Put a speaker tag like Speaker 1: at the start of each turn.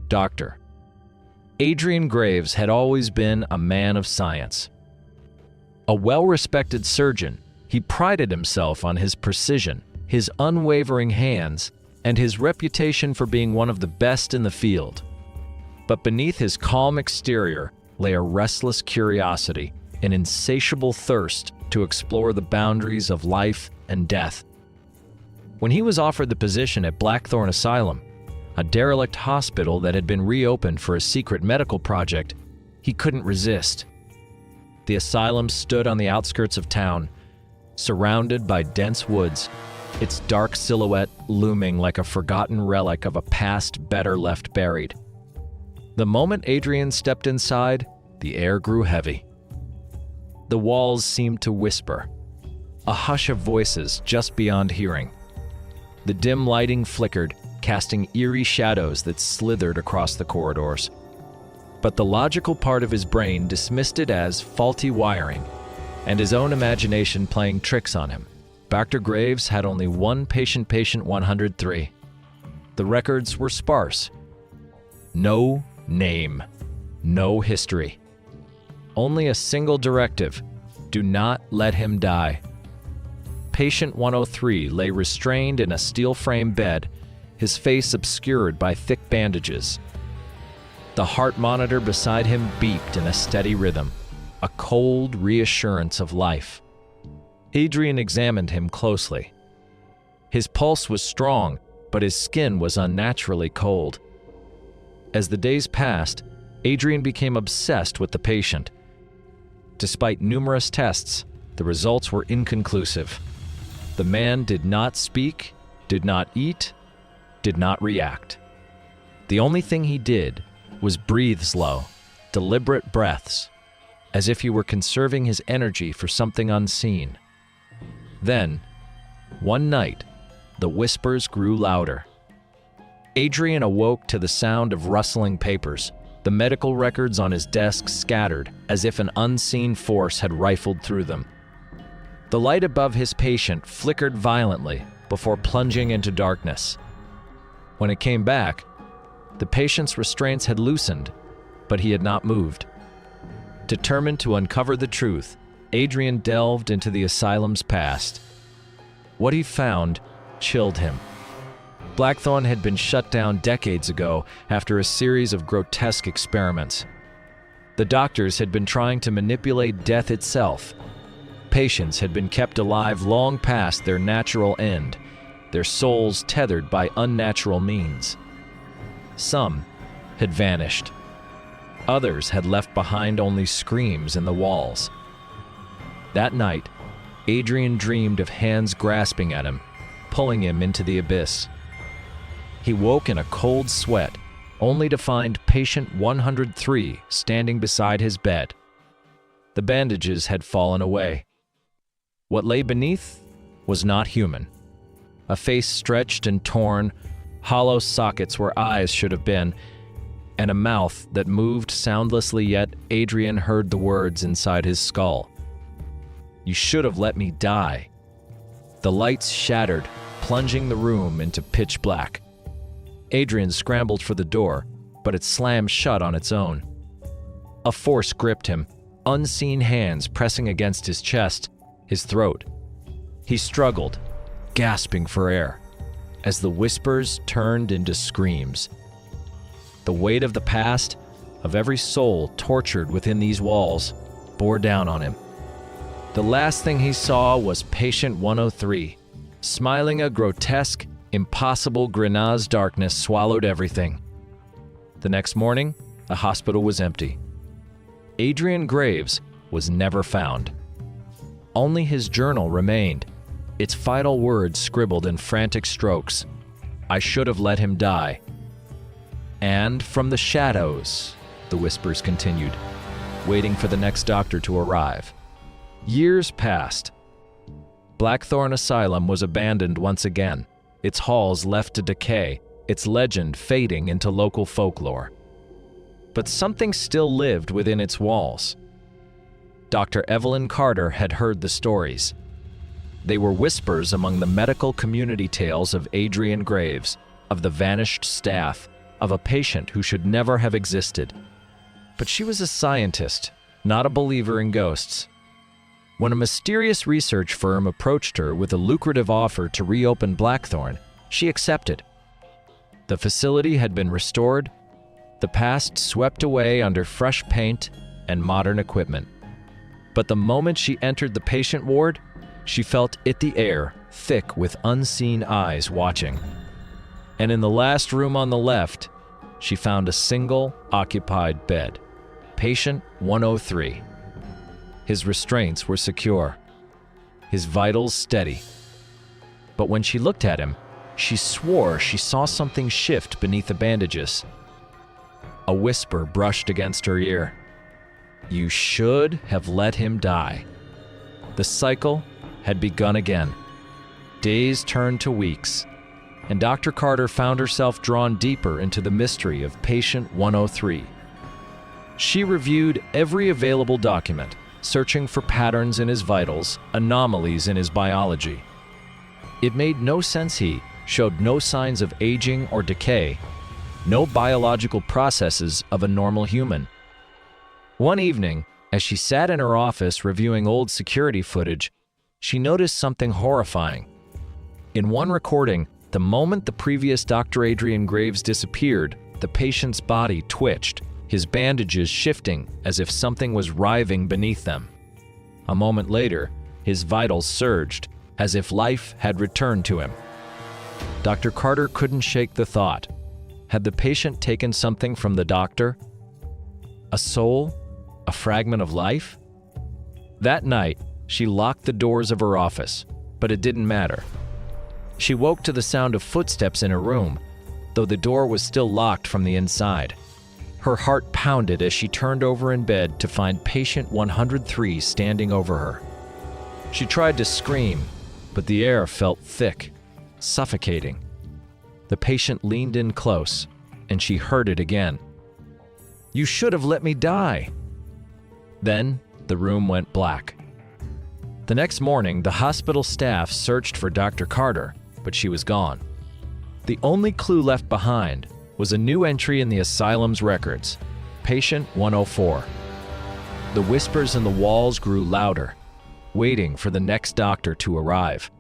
Speaker 1: Doctor. Adrian Graves had always been a man of science. A well-respected surgeon, he prided himself on his precision, his unwavering hands, and his reputation for being one of the best in the field. But beneath his calm exterior lay a restless curiosity, an insatiable thirst to explore the boundaries of life and death. When he was offered the position at Blackthorn Asylum, a derelict hospital that had been reopened for a secret medical project, he couldn't resist. The asylum stood on the outskirts of town, surrounded by dense woods, its dark silhouette looming like a forgotten relic of a past better left buried. The moment Adrian stepped inside, the air grew heavy. The walls seemed to whisper, a hush of voices just beyond hearing. The dim lighting flickered, casting eerie shadows that slithered across the corridors. But the logical part of his brain dismissed it as faulty wiring, and his own imagination playing tricks on him. Dr. Graves had only one patient 103. The records were sparse. No name, no history. Only a single directive: do not let him die. Patient 103 lay restrained in a steel-frame bed, his face obscured by thick bandages. The heart monitor beside him beeped in a steady rhythm, a cold reassurance of life. Adrian examined him closely. His pulse was strong, but his skin was unnaturally cold. As the days passed, Adrian became obsessed with the patient. Despite numerous tests, the results were inconclusive. The man did not speak, did not eat, did not react. The only thing he did was breathe slow, deliberate breaths, as if he were conserving his energy for something unseen. Then, one night, the whispers grew louder. Adrian awoke to the sound of rustling papers, the medical records on his desk scattered as if an unseen force had rifled through them. The light above his patient flickered violently before plunging into darkness. When it came back, the patient's restraints had loosened, but he had not moved. Determined to uncover the truth, Adrian delved into the asylum's past. What he found chilled him. Blackthorn had been shut down decades ago after a series of grotesque experiments. The doctors had been trying to manipulate death itself. Patients had been kept alive long past their natural end, their souls tethered by unnatural means. Some had vanished. Others had left behind only screams in the walls. That night, Adrian dreamed of hands grasping at him, pulling him into the abyss. He woke in a cold sweat, only to find patient 103 standing beside his bed. The bandages had fallen away. What lay beneath was not human. A face stretched and torn, hollow sockets where eyes should have been, and a mouth that moved soundlessly, yet Adrian heard the words inside his skull. "You should have let me die." The lights shattered, plunging the room into pitch black. Adrian scrambled for the door, but it slammed shut on its own. A force gripped him, unseen hands pressing against his chest, his throat. He struggled, gasping for air, as the whispers turned into screams. The weight of the past, of every soul tortured within these walls, bore down on him. The last thing he saw was patient 103, smiling a grotesque, impossible grin as darkness swallowed everything. The next morning, the hospital was empty. Adrian Graves was never found. Only his journal remained, its final words scribbled in frantic strokes. "I should have let him die." And from the shadows, the whispers continued, waiting for the next doctor to arrive. Years passed. Blackthorn Asylum was abandoned once again, its halls left to decay, its legend fading into local folklore. But something still lived within its walls. Dr. Evelyn Carter had heard the stories. They were whispers among the medical community tales of Adrian Graves, of the vanished staff, of a patient who should never have existed. But she was a scientist, not a believer in ghosts. When a mysterious research firm approached her with a lucrative offer to reopen Blackthorn, she accepted. The facility had been restored, the past swept away under fresh paint and modern equipment. But the moment she entered the patient ward, she felt the air thick with unseen eyes watching. And in the last room on the left, she found a single occupied bed, patient 103. His restraints were secure, his vitals steady. But when she looked at him, she swore she saw something shift beneath the bandages. A whisper brushed against her ear. "You should have let him die." The cycle had begun again. Days turned to weeks, and Dr. Carter found herself drawn deeper into the mystery of patient 103. She reviewed every available document, searching for patterns in his vitals, anomalies in his biology. It made no sense. He showed no signs of aging or decay, no biological processes of a normal human. One evening, as she sat in her office reviewing old security footage, she noticed something horrifying. In one recording, the moment the previous Dr. Adrian Graves disappeared, the patient's body twitched, his bandages shifting as if something was writhing beneath them. A moment later, his vitals surged, as if life had returned to him. Dr. Carter couldn't shake the thought. Had the patient taken something from the doctor? A soul? A fragment of life? That night, she locked the doors of her office, but it didn't matter. She woke to the sound of footsteps in her room, though the door was still locked from the inside. Her heart pounded as she turned over in bed to find patient 103 standing over her. She tried to scream, but the air felt thick, suffocating. The patient leaned in close, and she heard it again. "You should have let me die." Then the room went black. The next morning, the hospital staff searched for Dr. Carter, but she was gone. The only clue left behind was a new entry in the asylum's records, patient 104. The whispers in the walls grew louder, waiting for the next doctor to arrive.